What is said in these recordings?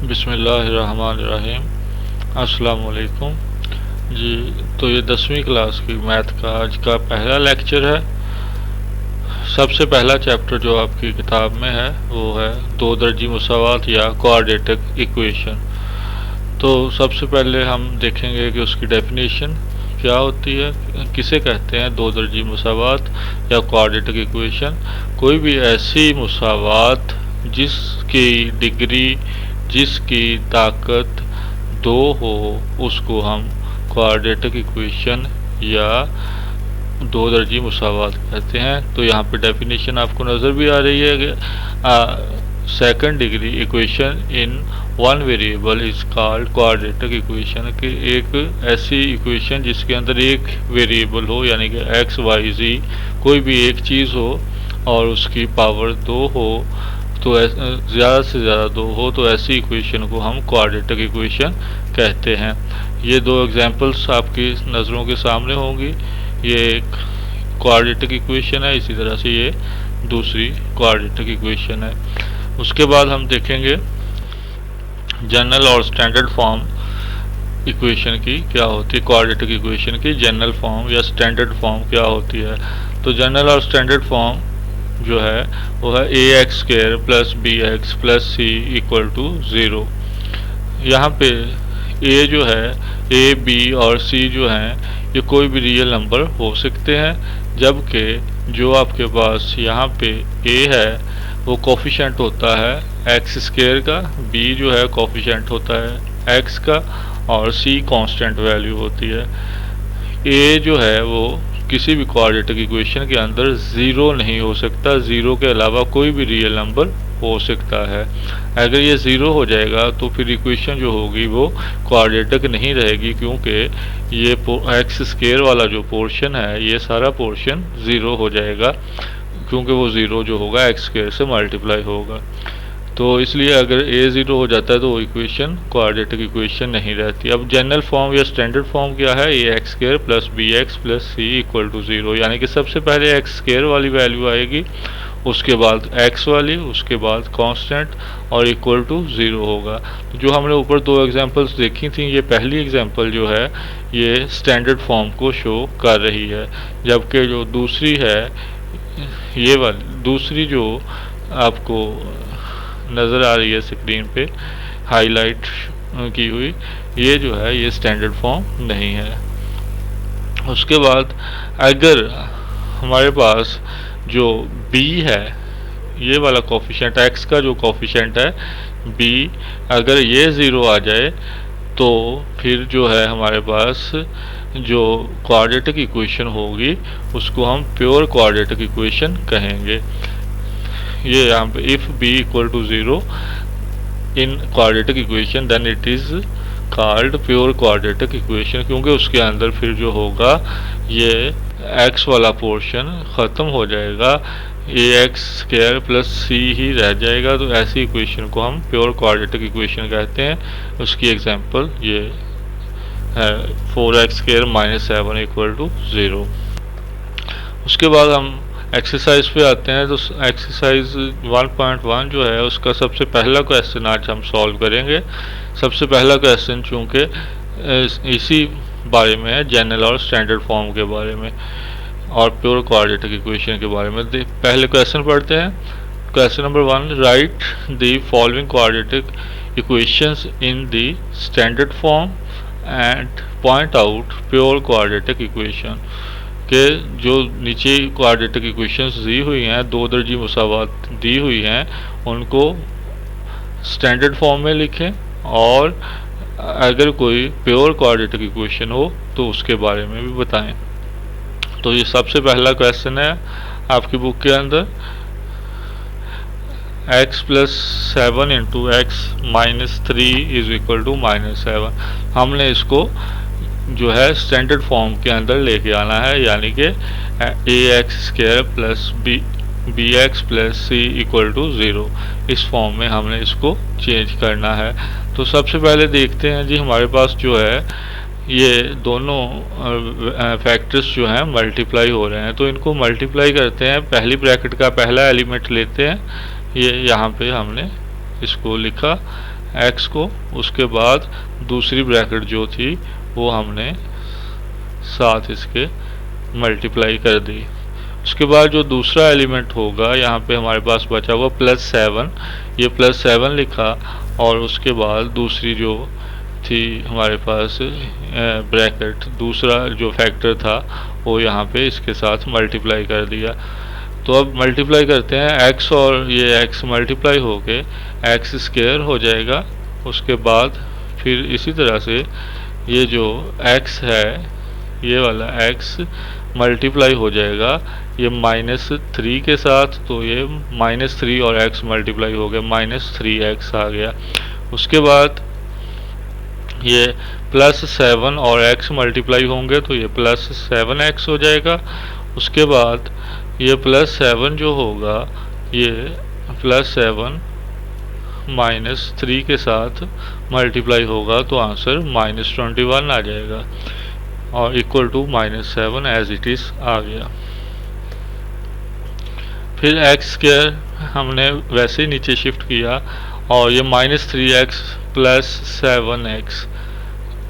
बिस्मिल्लाहिर्रहमानिर्रहीम। अस्सलाम वालेकुम जी। तो ये 10वीं क्लास की मैथ का आज का पहला लेक्चर है। सबसे पहला चैप्टर जो आपकी किताब में है वो है दो दर्जी मुसावात या क्वाड्रेटिक इक्वेशन। तो सबसे पहले हम देखेंगे कि उसकी डेफिनेशन क्या होती है, किसे कहते हैं दो दर्जी मुसावात या क्वाड्रेटिक इक्वेशन। कोई भी ऐसी मुसावात जिसकी डिग्री, जिसकी ताकत दो हो, उसको हम क्वाड्रेटिक इक्वेशन या दो दर्जी मुसावात कहते हैं। तो यहाँ पे डेफिनेशन आपको नज़र भी आ रही है कि second degree equation in one variable is called quadratic equation. कि एक ऐसी इक्वेशन जिसके अंदर एक वेरिएबल हो, यानी कि एक्स वाई जी कोई भी एक चीज़ हो और उसकी पावर दो हो, तो ज़्यादा से ज़्यादा दो हो, तो ऐसी इक्वेशन को हम क्वाड्रेटिक इक्वेशन कहते हैं। ये दो एग्जांपल्स आपकी नज़रों के सामने होंगी। ये एक क्वाड्रेटिक इक्वेशन है, इसी तरह से ये दूसरी क्वाड्रेटिक इक्वेशन है। उसके बाद हम देखेंगे जनरल और स्टैंडर्ड फॉर्म इक्वेशन की क्या होती है, क्वाड्रेटिक इक्वेशन की जनरल फॉर्म या स्टैंडर्ड फॉर्म क्या होती है। तो जनरल और स्टैंडर्ड फॉर्म जो है वो है a x square plus b x plus c equal to zero. यहाँ पे ए जो है, ए बी और सी जो हैं ये कोई भी रियल नंबर हो सकते हैं, जबकि जो आपके पास यहाँ पे ए है वो कोफिशेंट होता है एक्स स्क्वायर का, बी जो है कोफिशेंट होता है एक्स का और सी कांस्टेंट वैल्यू होती है। ए जो है वो किसी भी क्वाड्रेटिक इक्वेशन के अंदर ज़ीरो नहीं हो सकता, ज़ीरो के अलावा कोई भी रियल नंबर हो सकता है। अगर ये ज़ीरो हो जाएगा तो फिर इक्वेशन जो होगी वो क्वाड्रेटिक नहीं रहेगी, क्योंकि ये एक्स स्क्वायर वाला जो पोर्शन है ये सारा पोर्शन ज़ीरो हो जाएगा, क्योंकि वो ज़ीरो जो होगा एक्स स्क्वायर से मल्टीप्लाई होगा। तो इसलिए अगर ए ज़ीरो हो जाता है तो वो इक्वेशन क्वाड्रेटिक इक्वेशन नहीं रहती। अब जनरल फॉर्म या स्टैंडर्ड फॉर्म क्या है, a x square plus b x plus c equal to zero. यानी कि सबसे पहले एक्स स्क्वायर वाली वैल्यू आएगी, उसके बाद एक्स वाली, उसके बाद कांस्टेंट और इक्वल टू ज़ीरो होगा। तो जो हमने ऊपर दो एग्जांपल्स देखी थी, ये पहली एग्जांपल जो है ये स्टैंडर्ड फॉर्म को शो कर रही है, जबकि जो दूसरी है ये वाली, दूसरी जो आपको नज़र आ रही है स्क्रीन पे हाईलाइट की हुई, ये जो है ये स्टैंडर्ड फॉर्म नहीं है। उसके बाद अगर हमारे पास जो b है, ये वाला कोफिशेंट x का जो कोफिशेंट है b, अगर ये ज़ीरो आ जाए तो फिर जो है हमारे पास जो क्वाड्रेटिक इक्वेशन होगी उसको हम प्योर क्वाड्रेटिक इक्वेशन कहेंगे। ये यहाँ पे if b equal to zero in quadratic equation then it is called pure quadratic equation, क्योंकि उसके अंदर फिर जो होगा ये x वाला पोर्शन ख़त्म हो जाएगा, ए एक्स स्क्वायर प्लस सी ही रह जाएगा। तो ऐसी इक्वेशन को हम प्योर क्वाड्रेटिक इक्वेशन कहते हैं। उसकी एग्जांपल ये है 4x square minus 7 equal to zero. उसके बाद हम एक्सरसाइज पे आते हैं। तो एक्सरसाइज 1.1 जो है उसका सबसे पहला क्वेश्चन आज हम सॉल्व करेंगे। सबसे पहला क्वेश्चन चूँकि इसी बारे में है, जनरल और स्टैंडर्ड फॉर्म के बारे में और प्योर क्वाड्रेटिक इक्वेशन के बारे में। पहले क्वेश्चन पढ़ते हैं। Question number 1, right the following quadratic equations in the standard form and point out pure quadratic equation. के जो नीचे क्वाड्रेटिक इक्वेशंस दी हुई हैं, दो दर्जी मुसावात दी हुई हैं, उनको स्टैंडर्ड फॉर्म में लिखें और अगर कोई प्योर क्वाड्रेटिक इक्वेशन हो तो उसके बारे में भी बताएं। तो ये सबसे पहला क्वेश्चन है आपकी बुक के अंदर, x plus 7 into x minus 3 is equal to minus 7। हमने इसको जो है स्टैंडर्ड फॉर्म के अंदर लेके आना है, यानी कि a x square plus b x plus c equal to zero. इस फॉर्म में हमने इसको चेंज करना है। तो सबसे पहले देखते हैं जी, हमारे पास जो है ये दोनों फैक्टर्स जो हैं मल्टीप्लाई हो रहे हैं, तो इनको मल्टीप्लाई करते हैं। पहली ब्रैकेट का पहला एलिमेंट लेते हैं, ये यहाँ पे हमने इसको लिखा x को, उसके बाद दूसरी ब्रैकेट जो थी वो हमने साथ इसके मल्टीप्लाई कर दी। उसके बाद जो दूसरा एलिमेंट होगा यहाँ पे हमारे पास बचा हुआ +7, ये +7 लिखा और उसके बाद दूसरी जो थी हमारे पास ब्रैकेट, दूसरा जो फैक्टर था वो यहाँ पे इसके साथ मल्टीप्लाई कर दिया। तो अब मल्टीप्लाई करते हैं, x और ये x मल्टीप्लाई होके x स्क्वायर हो जाएगा। उसके बाद फिर इसी तरह से ये जो x है, ये वाला x मल्टीप्लाई हो जाएगा ये -3 के साथ, तो ये -3 और x मल्टीप्लाई हो गया, -3x आ गया। उसके बाद ये +7 और x मल्टीप्लाई होंगे तो ये +7x हो जाएगा। उसके बाद ये +7 जो होगा ये +7 -3 के साथ मल्टीप्लाई होगा तो आंसर -21 आ जाएगा और equal to -7 as it is आ गया। फिर x स्क्वायर हमने वैसे ही नीचे शिफ्ट किया और ये -3x + 7x,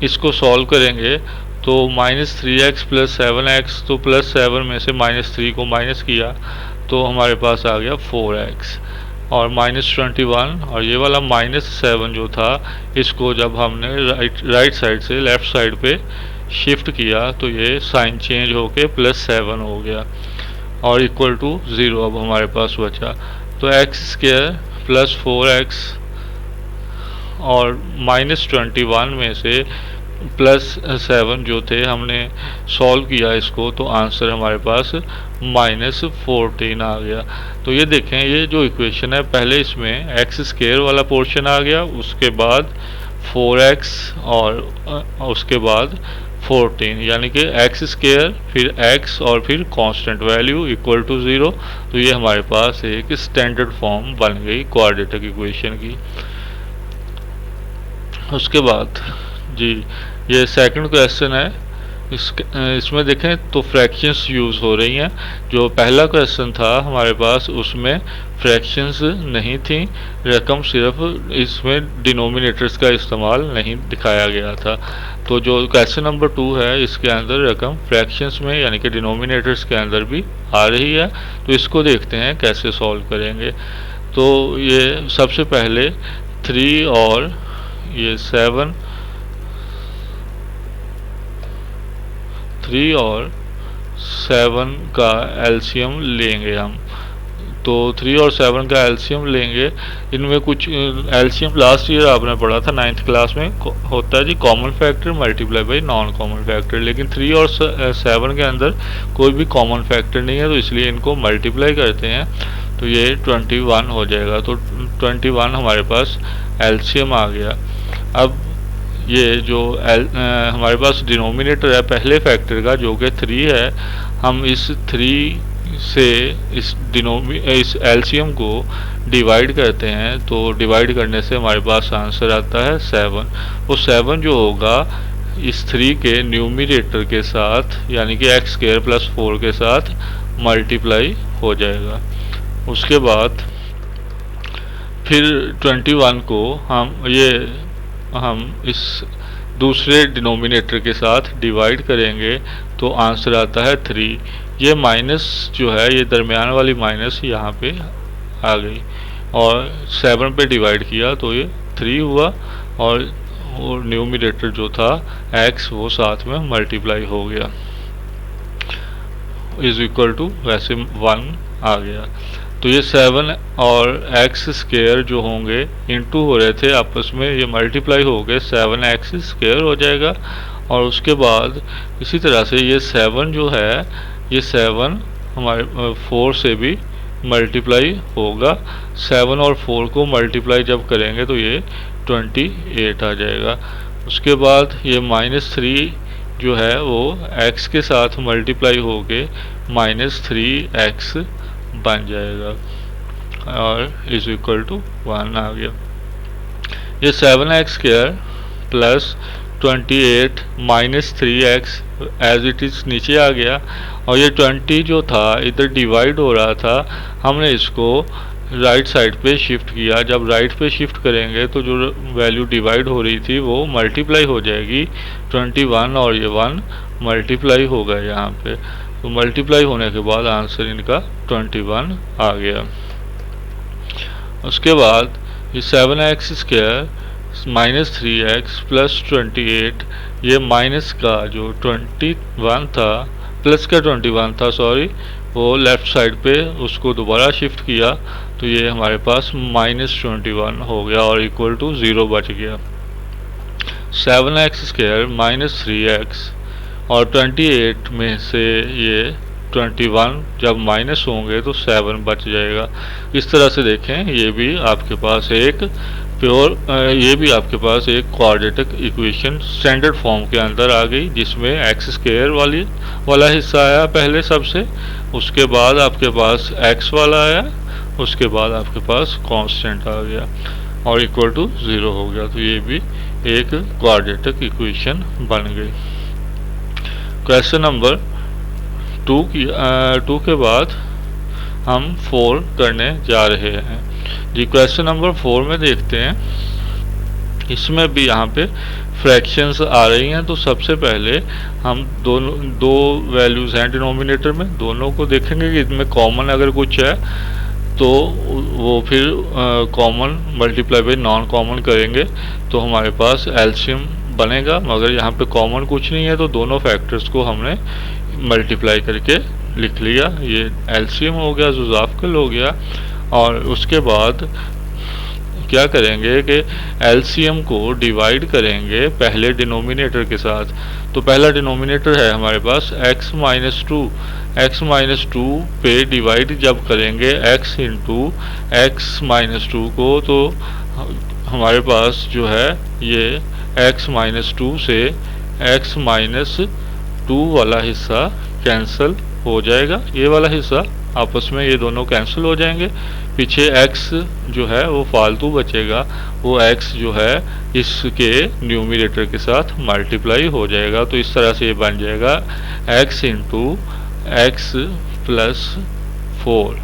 इसको सॉल्व करेंगे तो -3x + 7x, तो +7 में से -3 को माइनस किया तो हमारे पास आ गया 4x और -21, और ये वाला -7 जो था इसको जब हमने राइट साइड से लेफ़्ट साइड पे शिफ्ट किया तो ये साइन चेंज होके +7 हो गया और इक्वल टू 0 अब हमारे पास बचा। तो x स्क्वायर + 4x और -21 में से +7 जो थे हमने सॉल्व किया इसको तो आंसर हमारे पास -14 आ गया। तो ये देखें, ये जो इक्वेशन है पहले इसमें x स्क्वायर वाला पोर्शन आ गया, उसके बाद 4x और उसके बाद 14, यानी कि x स्क्वायर फिर x और फिर कांस्टेंट वैल्यू इक्वल टू 0। तो ये हमारे पास एक स्टैंडर्ड फॉर्म बन गई क्वाड्रेटिक इक्वेशन की। उसके बाद जी ये सेकंड क्वेश्चन है, इसमें देखें तो फ्रैक्शंस यूज़ हो रही हैं। जो पहला क्वेश्चन था हमारे पास उसमें फ्रैक्शंस नहीं थी, रकम सिर्फ इसमें डिनोमिनेटर्स का इस्तेमाल नहीं दिखाया गया था। तो जो क्वेश्चन नंबर 2 है इसके अंदर रकम फ्रैक्शंस में यानी कि डिनोमिनेटर्स के अंदर भी आ रही है। तो इसको देखते हैं कैसे सॉल्व करेंगे। तो ये सबसे पहले 3 और ये 7, 3 और 7 का एलसीएम लेंगे हम। तो 3 और 7 का एलसीएम लेंगे। इनमें कुछ एलसीएम लास्ट ईयर आपने पढ़ा था 9th क्लास में, होता है जी common factor multiply by non common factor, लेकिन 3 और 7 के अंदर कोई भी कॉमन फैक्टर नहीं है तो इसलिए इनको मल्टीप्लाई करते हैं तो ये 21 हो जाएगा। तो 21 हमारे पास एलसीएम आ गया। अब ये जो हमारे पास डिनोमिनेटर है पहले फैक्टर का जो कि 3 है, हम इस 3 से इस एलसीएम को डिवाइड करते हैं तो डिवाइड करने से हमारे पास आंसर आता है 7। वो 7 जो होगा इस 3 के न्यूमिनेटर के साथ यानी कि x स्क्वायर + 4 के साथ मल्टीप्लाई हो जाएगा। उसके बाद फिर 21 को हम इस दूसरे डिनोमिनेटर के साथ डिवाइड करेंगे तो आंसर आता है 3। ये माइनस जो है ये दरमियान वाली माइनस यहाँ पे आ गई और 7 पे डिवाइड किया तो ये 3 हुआ और न्यूमिनेटर जो था x वो साथ में मल्टीप्लाई हो गया इज इक्वल टू वैसे 1 आ गया। तो ये 7 और x स्क्वायर जो होंगे इनटू हो रहे थे आपस में, ये मल्टीप्लाई हो गए 7x स्क्वायर हो जाएगा। और उसके बाद इसी तरह से ये 7 जो है ये 7 हमारे 4 से भी मल्टीप्लाई होगा। 7 और 4 को मल्टीप्लाई जब करेंगे तो ये 28 आ जाएगा। उसके बाद ये -3 जो है वो x के साथ मल्टीप्लाई हो के -3x बन जाएगा और इज इक्वल टू 1 आ गया। ये 7x square plus 28 -3x as it is नीचे आ गया और ये 20 जो था इधर डिवाइड हो रहा था, हमने इसको राइट साइड पे शिफ्ट किया। जब राइट पे शिफ्ट करेंगे तो जो वैल्यू डिवाइड हो रही थी वो मल्टीप्लाई हो जाएगी 21, और ये 1 मल्टीप्लाई होगा यहाँ पे। तो मल्टीप्लाई होने के बाद आंसर इनका 21 आ गया। उसके बाद ये 7x² -3x प्लस 28, ये माइनस का जो 21 था, प्लस का 21 था सॉरी, वो लेफ़्ट साइड पे उसको दोबारा शिफ्ट किया तो ये हमारे पास -21 हो गया और इक्वल टू 0 बच गया। 7x² -3x और 28 में से ये 21 जब माइनस होंगे तो 7 बच जाएगा। इस तरह से देखें, ये भी आपके पास एक क्वाड्रेटिक इक्वेशन स्टैंडर्ड फॉर्म के अंदर आ गई, जिसमें x² वाला हिस्सा आया पहले सबसे, उसके बाद आपके पास x वाला आया, उसके बाद आपके पास कांस्टेंट आ गया और इक्वल टू 0 हो गया। तो ये भी एक क्वाड्रेटिक इक्वेशन बन गई। क्वेश्चन नंबर 2 के बाद हम 4 करने जा रहे हैं जी। क्वेश्चन नंबर 4 में देखते हैं, इसमें भी यहाँ पे फ्रैक्शंस आ रही हैं। तो सबसे पहले हम दो वैल्यूज़ हैं डिनोमिनेटर में, दोनों को देखेंगे कि इसमें कॉमन अगर कुछ है तो वो फिर common multiply by non common करेंगे तो हमारे पास एलसीएम बनेगा। मगर यहाँ पे कॉमन कुछ नहीं है तो दोनों फैक्टर्स को हमने मल्टीप्लाई करके लिख लिया, ये एलसीएम हो गया, जुज़ाफ़िल हो गया। और उसके बाद क्या करेंगे कि एलसीएम को डिवाइड करेंगे पहले डिनोमिनेटर के साथ। तो पहला डिनोमिनेटर है हमारे पास x-2 पे डिवाइड जब करेंगे x इंटू x-2 को, तो हमारे पास जो है ये x-2 से x-2 वाला हिस्सा कैंसिल हो जाएगा, ये वाला हिस्सा आपस में ये दोनों कैंसिल हो जाएंगे। पीछे x जो है वो फालतू बचेगा, वो x जो है इसके न्यूमरेटर के साथ मल्टीप्लाई हो जाएगा। तो इस तरह से ये बन जाएगा x इंटू x प्लस 4,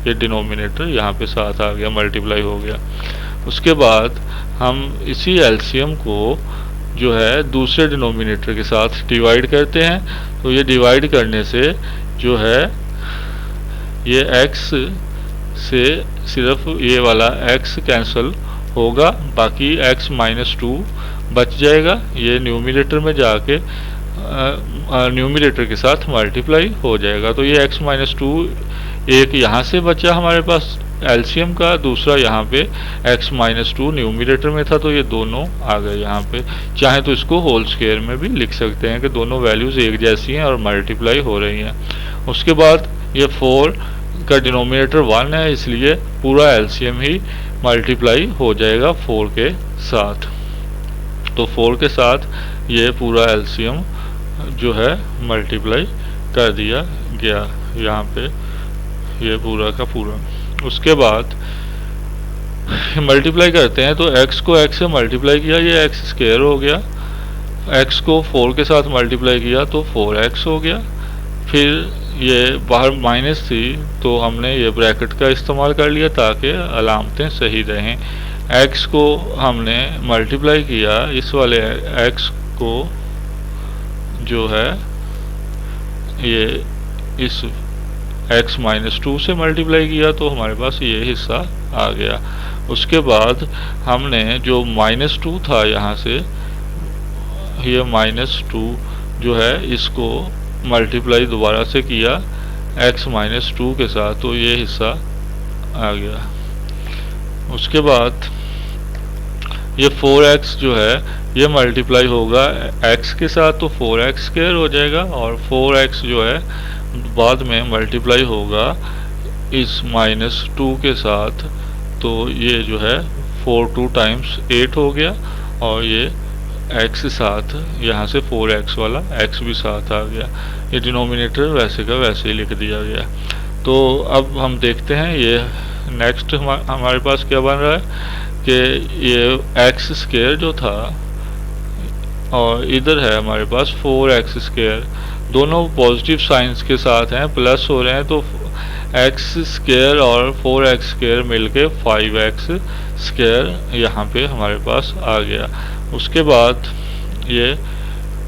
ये डिनोमिनेटर यहाँ पे साथ आ गया, मल्टीप्लाई हो गया। उसके बाद हम इसी एलसीएम को जो है दूसरे डिनोमिनेटर के साथ डिवाइड करते हैं। तो ये डिवाइड करने से जो है ये x से सिर्फ ये वाला x कैंसिल होगा, बाकी x-2 बच जाएगा, ये न्यूमरेटर में जाके न्यूमरेटर के साथ मल्टीप्लाई हो जाएगा। तो ये x-2 एक यहाँ से बचा हमारे पास एलसीएम का, दूसरा यहाँ पे x-2 न्यूमरेटर में था, तो ये दोनों आ गए यहाँ पे। चाहे तो इसको होल स्क्वायर में भी लिख सकते हैं कि दोनों वैल्यूज़ एक जैसी हैं और मल्टीप्लाई हो रही हैं। उसके बाद ये 4 का डिनोमिनेटर 1 है, इसलिए पूरा एलसीएम ही मल्टीप्लाई हो जाएगा 4 के साथ। तो 4 के साथ ये पूरा एलसीएम जो है मल्टीप्लाई कर दिया गया यहाँ पे, ये पूरा का पूरा। उसके बाद मल्टीप्लाई करते हैं तो x को x से मल्टीप्लाई किया, ये x² हो गया, x को 4 के साथ मल्टीप्लाई किया तो 4x हो गया। फिर ये बाहर माइनस थी तो हमने ये ब्रैकेट का इस्तेमाल कर लिया ताकि अलामतें सही रहें। x को हमने मल्टीप्लाई किया, इस वाले x को जो है ये इस x-2 से मल्टीप्लाई किया तो हमारे पास ये हिस्सा आ गया। उसके बाद हमने जो -2 था यहाँ से, ये -2 जो है इसको मल्टीप्लाई दोबारा से किया x-2 के साथ, तो ये हिस्सा आ गया। उसके बाद ये 4x जो है ये मल्टीप्लाई होगा x के साथ तो 4x² हो जाएगा, और 4x जो है बाद में मल्टीप्लाई होगा इस -2 के साथ, तो ये जो है 4 टाइम्स 8 हो गया, और ये x साथ यहाँ से 4x वाला x भी साथ आ गया। ये डिनोमिनेटर वैसे का वैसे ही लिख दिया गया। तो अब हम देखते हैं ये नेक्स्ट हमारे पास क्या बन रहा है कि ये x² जो था और इधर है हमारे पास 4x², दोनों पॉजिटिव साइंस के साथ हैं, प्लस हो रहे हैं, तो एक्स स्क्वायर और 4x स्क्वायर मिलके 5x स्क्वायर यहाँ पे हमारे पास आ गया। उसके बाद ये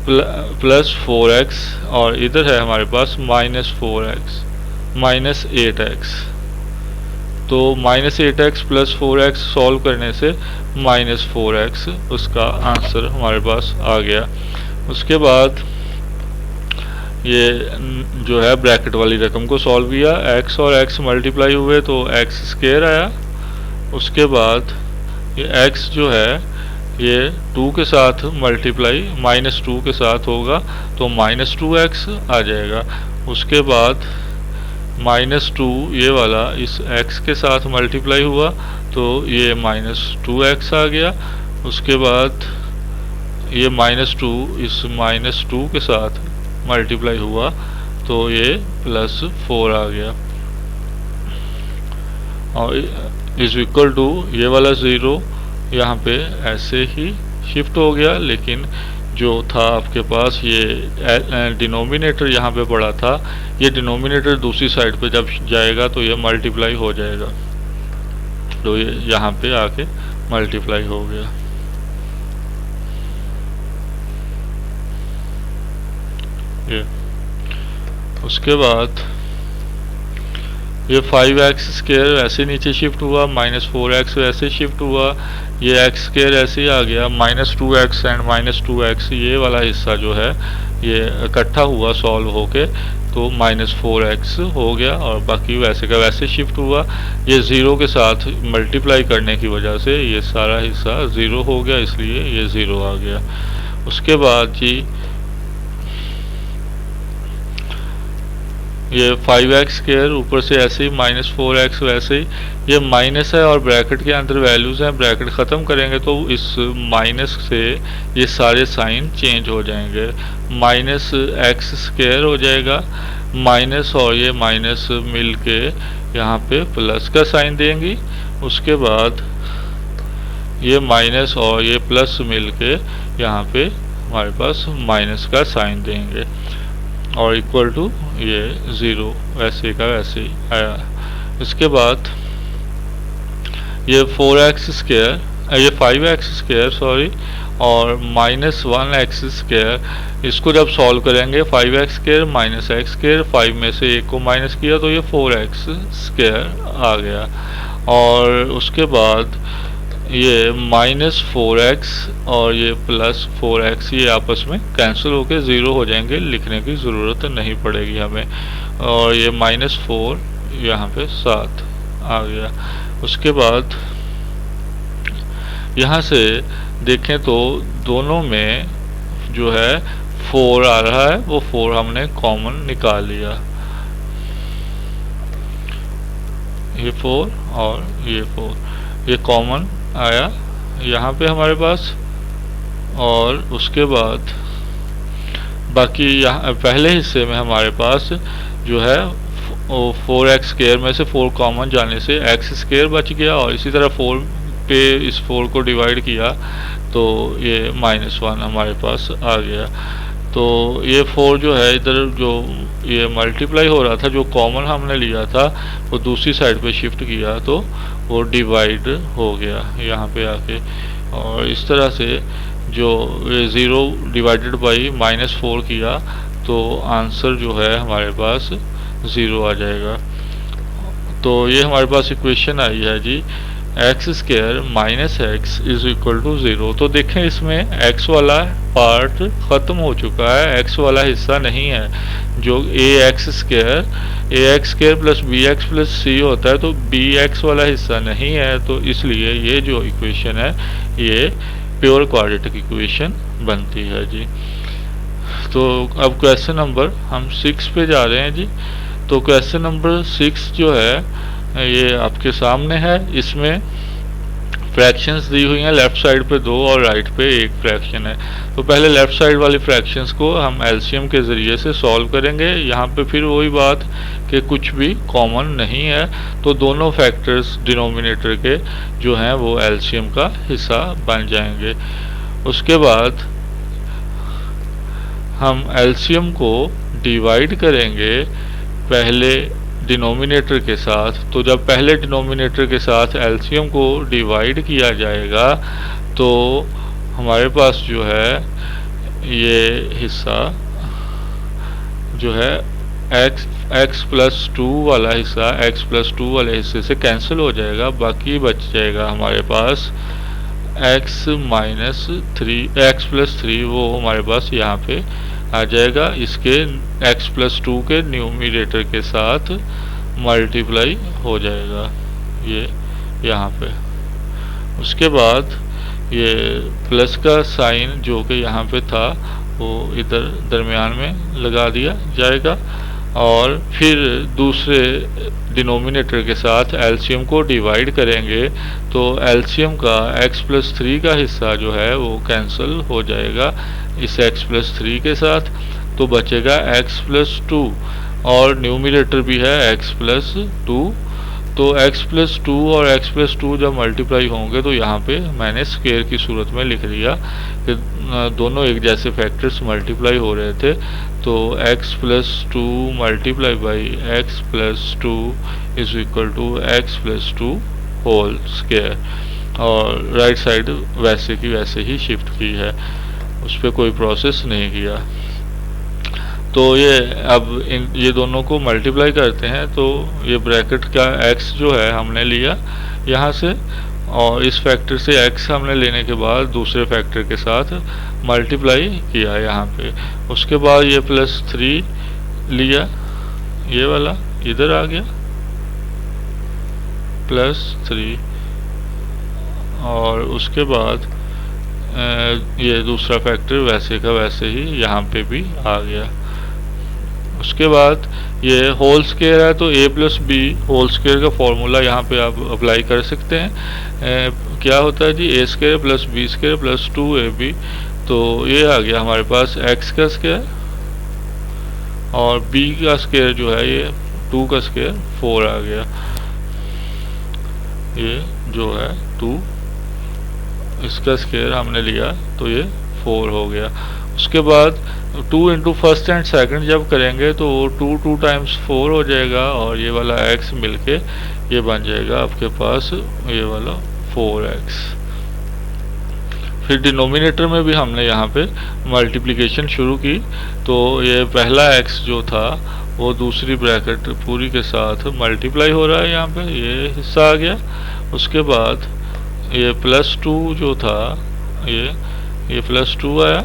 प्लस 4x और इधर है हमारे पास -4x -8x, तो -8x प्लस 4x सॉल्व करने से -4x उसका आंसर हमारे पास आ गया। उसके बाद ये जो है ब्रैकेट वाली रकम को सॉल्व किया, x और x मल्टीप्लाई हुए तो x स्क्वायर आया। उसके बाद ये x जो है ये 2 के साथ मल्टीप्लाई -2 के साथ होगा तो -2x आ जाएगा। उसके बाद -2 ये वाला इस x के साथ मल्टीप्लाई हुआ तो ये -2x आ गया। उसके बाद ये -2 इस -2 के साथ मल्टीप्लाई हुआ तो ये +4 आ गया, और इज इक्वल टू ये वाला 0 यहाँ पे ऐसे ही शिफ्ट हो गया, लेकिन जो था आपके पास ये डिनोमिनेटर यहाँ पे पड़ा था, ये डिनोमिनेटर दूसरी साइड पे जब जाएगा तो ये मल्टीप्लाई हो जाएगा, तो ये यहाँ पे आके मल्टीप्लाई हो गया। ये उसके बाद ये 5x स्क्वायर ऐसे नीचे शिफ्ट हुआ, -4x वैसे शिफ्ट हुआ, ये x स्क्वायर ऐसे ही आ गया, -2x एंड -2x ये वाला हिस्सा जो है ये इकट्ठा हुआ सॉल्व होके तो -4x हो गया, और बाकी वैसे का वैसे शिफ्ट हुआ। ये 0 के साथ मल्टीप्लाई करने की वजह से ये सारा हिस्सा 0 हो गया, इसलिए ये 0 आ गया। उसके बाद जी ये 5x स्क्वायर ऊपर से ऐसे ही -4x वैसे ही, ये माइनस है और ब्रैकेट के अंदर वैल्यूज़ हैं, ब्रैकेट ख़त्म करेंगे तो इस माइनस से ये सारे साइन चेंज हो जाएंगे, -x स्क्वायर हो जाएगा, माइनस और ये माइनस मिल के यहाँ पे प्लस का साइन देंगी। उसके बाद ये माइनस और ये प्लस मिल के यहाँ पे हमारे पास माइनस का साइन देंगे, और इक्वल टू ये 0 वैसे का वैसे ही आया। इसके बाद ये 4x स्क्वायर, ये 5x स्क्वायर सॉरी, और -1x स्क्वायर, इसको जब सॉल्व करेंगे 5x स्क्वायर -x स्क्वायर, 5 में से 1 को माइनस किया तो ये 4x स्क्वायर आ गया। और उसके बाद ये -4x और ये +4x ये आपस में कैंसिल होके 0 हो जाएंगे, लिखने की ज़रूरत नहीं पड़ेगी हमें, और ये -4 यहाँ पे 7 आ गया। उसके बाद यहाँ से देखें तो दोनों में जो है 4 आ रहा है, वो 4 हमने कॉमन निकाल लिया, ये 4 और ये 4 ये कॉमन आया यहाँ पे हमारे पास। और उसके बाद बाकी यहाँ पहले हिस्से में हमारे पास जो है 4x स्क्वायर में से 4 कॉमन जाने से x स्क्वायर बच गया, और इसी तरह 4 पे इस 4 को डिवाइड किया तो ये -1 हमारे पास आ गया। तो ये 4 जो है इधर जो ये मल्टीप्लाई हो रहा था, जो कॉमन हमने लिया था वो दूसरी साइड पे शिफ्ट किया तो वो डिवाइड हो गया यहाँ पे आके, और इस तरह से जो 0 डिवाइडेड बाई -4 किया तो आंसर जो है हमारे पास 0 आ जाएगा। तो ये हमारे पास इक्वेशन आई है जी, x square -x is equal to 0। तो देखें इसमें x वाला पार्ट ख़त्म हो चुका है, x वाला हिस्सा नहीं है, जो ax square plus bx plus c होता है, तो bx वाला हिस्सा नहीं है, तो इसलिए ये जो इक्वेशन है ये प्योर क्वाड्रेटिक इक्वेशन बनती है जी। तो अब क्वेश्चन नंबर हम 6 पे जा रहे हैं जी। तो क्वेश्चन नंबर 6 जो है ये आपके सामने है, इसमें फ्रैक्शंस दी हुई हैं, लेफ़्ट साइड पे 2 और राइट पे 1 फ्रैक्शन है। तो पहले लेफ़्ट साइड वाली फ्रैक्शंस को हम एलसीएम के ज़रिए से सॉल्व करेंगे। यहाँ पे फिर वही बात कि कुछ भी कॉमन नहीं है, तो दोनों फैक्टर्स डिनोमिनेटर के जो हैं वो एलसीएम का हिस्सा बन जाएंगे। उसके बाद हम एलसीएम को डिवाइड करेंगे पहले डिनोमिनेटर के साथ, तो जब पहले डिनोमिनेटर के साथ एलसीएम को डिवाइड किया जाएगा तो हमारे पास जो है ये हिस्सा जो है x प्लस 2 वाला हिस्सा x प्लस 2 वाले हिस्से से कैंसिल हो जाएगा, बाकी बच जाएगा हमारे पास x माइनस 3 x प्लस 3, वो हमारे पास यहाँ पे आ जाएगा इसके x प्लस 2 के न्यूमरेटर के साथ मल्टीप्लाई हो जाएगा ये यहाँ पे। उसके बाद ये प्लस का साइन जो कि यहाँ पे था वो इधर दरमियान में लगा दिया जाएगा और फिर दूसरे डिनोमिनेटर के साथ एलसीएम को डिवाइड करेंगे तो एलसीएम का x प्लस 3 का हिस्सा जो है वो कैंसिल हो जाएगा इस x प्लस 3 के साथ, तो बचेगा x प्लस 2 और न्यूमरेटर भी है x प्लस 2। तो x प्लस 2 और x प्लस 2 जब मल्टीप्लाई होंगे तो यहाँ पे मैंने स्क्वायर की सूरत में लिख लिया कि दोनों एक जैसे फैक्टर्स मल्टीप्लाई हो रहे थे, तो x plus 2 multiply by x plus 2 is equal to x plus 2 whole square, और राइट साइड वैसे की वैसे ही शिफ्ट की है, उस पर कोई प्रोसेस नहीं किया। तो ये अब ये दोनों को मल्टीप्लाई करते हैं तो ये ब्रैकेट का x जो है हमने लिया यहाँ से और इस फैक्टर से x हमने लेने के बाद दूसरे फैक्टर के साथ मल्टीप्लाई किया यहाँ पे। उसके बाद ये प्लस 3 लिया, ये वाला इधर आ गया प्लस 3, और उसके बाद ये दूसरा फैक्टर वैसे का वैसे ही यहाँ पे भी आ गया। उसके बाद ये होल स्क्वायर है तो a plus b whole square का फॉर्मूला यहाँ पे आप अप्लाई कर सकते हैं। क्या होता है जी, a square plus B square plus 2ab, तो ये आ गया हमारे पास x का स्क्वायर और b का स्क्वायर जो है ये 2 का स्क्वायर 4 आ गया, ये जो है 2 इसका स्क्वायर हमने लिया तो ये 4 हो गया। उसके बाद 2 इंटू फर्स्ट एंड सेकंड जब करेंगे तो 2 टाइम्स 4 हो जाएगा और ये वाला x मिलके ये बन जाएगा आपके पास ये वाला 4x। फिर डिनोमिनेटर में भी हमने यहाँ पे मल्टीप्लिकेशन शुरू की, तो ये पहला x जो था वो दूसरी ब्रैकेट पूरी के साथ मल्टीप्लाई हो रहा है, यहाँ पे ये हिस्सा आ गया। उसके बाद ये प्लस 2 जो था ये प्लस 2 आया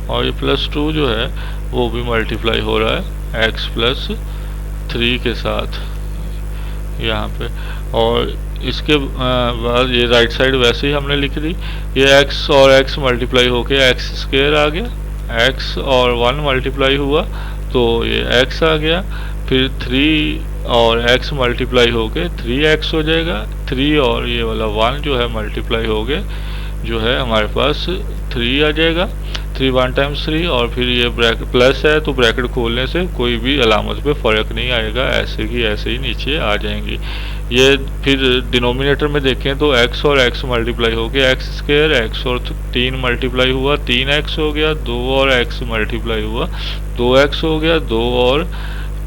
और ये प्लस 2 जो है वो भी मल्टीप्लाई हो रहा है x प्लस 3 के साथ यहाँ पे, और इसके बाद ये राइट साइड वैसे ही हमने लिख दी, ये x और x मल्टीप्लाई होके x स्क्वायर आ गया, x और 1 मल्टीप्लाई हुआ तो ये x आ गया, फिर 3 और x मल्टीप्लाई होके 3x हो जाएगा, 3 और ये वाला 1 जो है मल्टीप्लाई हो गए जो है हमारे पास 3 आ जाएगा, 3 1 टाइम्स 3, और फिर ये ब्रैकेट प्लस है तो ब्रैकेट खोलने से कोई भी अलामत पे फ़र्क नहीं आएगा, ऐसे की ऐसे ही नीचे आ जाएंगी। ये फिर डिनोमिनेटर में देखें तो x और x मल्टीप्लाई हो गया x स्क्वायर, x और 3 मल्टीप्लाई हुआ 3x हो गया, 2 और x मल्टीप्लाई हुआ 2x हो गया, 2 और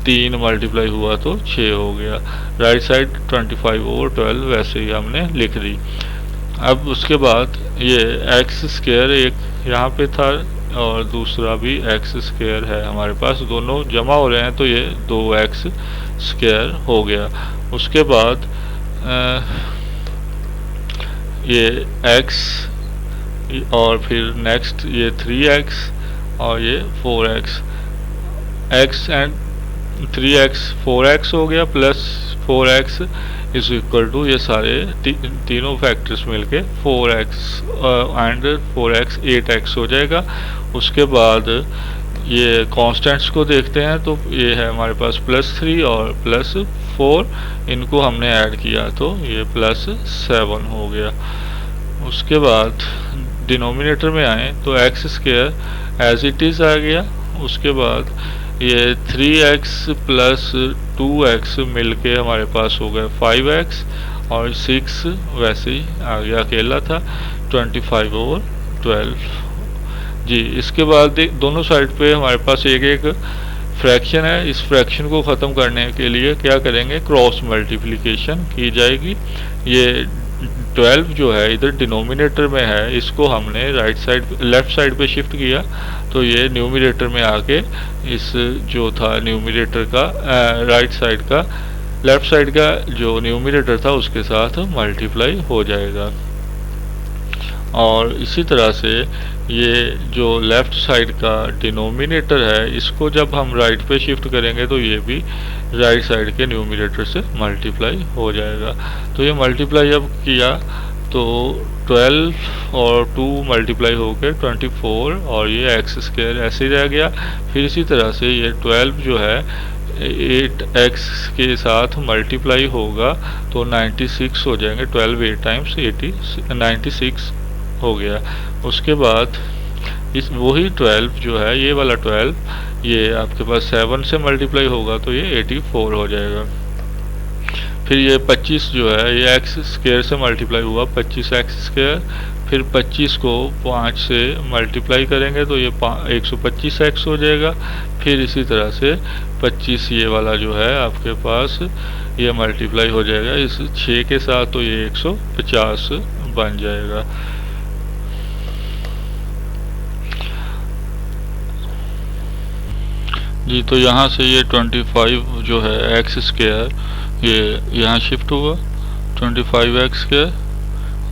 3 मल्टीप्लाई हुआ तो 6 हो गया। राइट साइड 25 ओवर 12 वैसे ही हमने लिख दी। अब उसके बाद ये x स्क्वायर एक यहाँ पे था और दूसरा भी x स्क्वायर है हमारे पास, दोनों जमा हो रहे हैं तो ये 2x स्क्वायर हो गया। उसके बाद ये x और फिर नेक्स्ट ये 3x और ये 4x, x and 3x 4x हो गया plus 4x is equal to ये सारे तीनों फैक्टर्स मिलके 4x एंड 4x 8x हो जाएगा। उसके बाद ये कांस्टेंट्स को देखते हैं तो ये है हमारे पास प्लस 3 और प्लस 4, इनको हमने ऐड किया तो ये प्लस 7 हो गया। उसके बाद डिनोमिनेटर में आए तो x square as it is आ गया। उसके बाद ये 3x प्लस 2x मिलके हमारे पास हो गए 5x और 6 वैसे ही आ गया, अकेला था 25 ओवर 12। जी, इसके बाद दोनों साइड पे हमारे पास एक एक फ्रैक्शन है। इस फ्रैक्शन को ख़त्म करने के लिए क्या करेंगे, क्रॉस मल्टीप्लिकेशन की जाएगी। ये 12 जो है इधर डिनोमिनेटर में है, इसको हमने राइट साइड लेफ्ट साइड पे शिफ्ट किया तो ये न्यूमिनेटर में आके इस जो था न्यूमिनेटर का राइट साइड का लेफ्ट साइड का जो न्यूमिनेटर था उसके साथ मल्टीप्लाई हो जाएगा। और इसी तरह से ये जो लेफ़्ट साइड का डिनोमिनेटर है इसको जब हम राइट पे शिफ्ट करेंगे तो ये भी राइट साइड के न्यूमिनेटर से मल्टीप्लाई हो जाएगा। तो ये मल्टीप्लाई अब किया तो 12 और 2 मल्टीप्लाई होकर 24 और ये एक्स स्क्वायर ऐसे ही रह गया। फिर इसी तरह से ये 12 जो है 8x के साथ मल्टीप्लाई होगा तो 96 हो जाएंगे। 12 8 टाइम्स 96 हो गया। उसके बाद इस वही 12 जो है ये वाला 12 ये आपके पास 7 से मल्टीप्लाई होगा तो ये 84 हो जाएगा। फिर ये 25 जो है ये एक्स स्क्वायर से मल्टीप्लाई हुआ 25x स्क्वायर। फिर 25 को 5 से मल्टीप्लाई करेंगे तो ये 125x हो जाएगा। फिर इसी तरह से 25 ये वाला जो है आपके पास ये मल्टीप्लाई हो जाएगा इस 6 के साथ तो ये 150 बन जाएगा। जी, तो यहाँ से ये 25 जो है एक्स स्क्वायर ये यहाँ शिफ्ट हुआ 25x स्क्वायर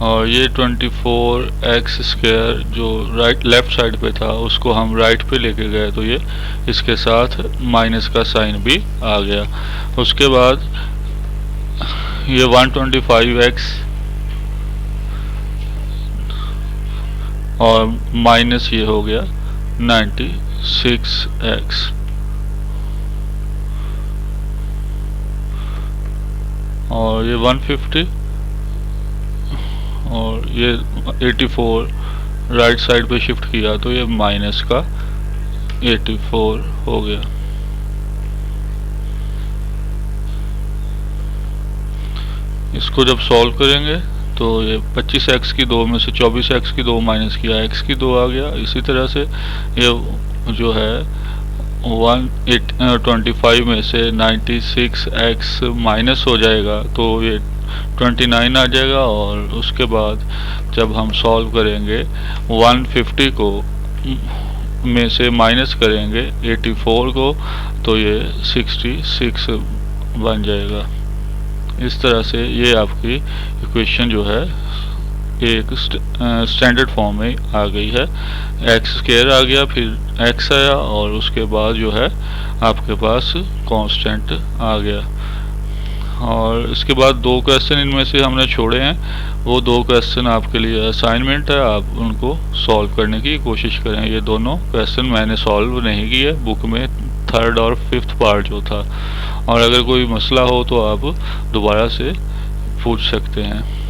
और ये 24x स्क्वायर जो लेफ्ट साइड पे था उसको हम राइट पे लेके गए तो ये इसके साथ माइनस का साइन भी आ गया। उसके बाद ये 125x और माइनस ये हो गया 96x और ये 150 और ये 84 राइट साइड पे शिफ्ट किया तो ये माइनस का 84 हो गया। इसको जब सॉल्व करेंगे तो ये 25x की 2 में से 24x की 2 माइनस किया x की 2 आ गया। इसी तरह से ये जो है 125 में से 96x माइनस हो जाएगा तो ये 29 आ जाएगा। और उसके बाद जब हम सॉल्व करेंगे 150 को में से माइनस करेंगे 84 को तो ये 66 बन जाएगा। इस तरह से ये आपकी इक्वेशन जो है एक स्टैंडर्ड फॉर्म में आ गई है। एक्स स्क्वायर आ गया फिर एक्स आया और उसके बाद जो है आपके पास कांस्टेंट आ गया। और इसके बाद 2 क्वेश्चन इनमें से हमने छोड़े हैं, वो 2 क्वेश्चन आपके लिए असाइनमेंट है, आप उनको सॉल्व करने की कोशिश करें। ये दोनों क्वेश्चन मैंने सॉल्व नहीं किए, बुक में 3rd और 5th पार्ट जो था। और अगर कोई मसला हो तो आप दोबारा से पूछ सकते हैं।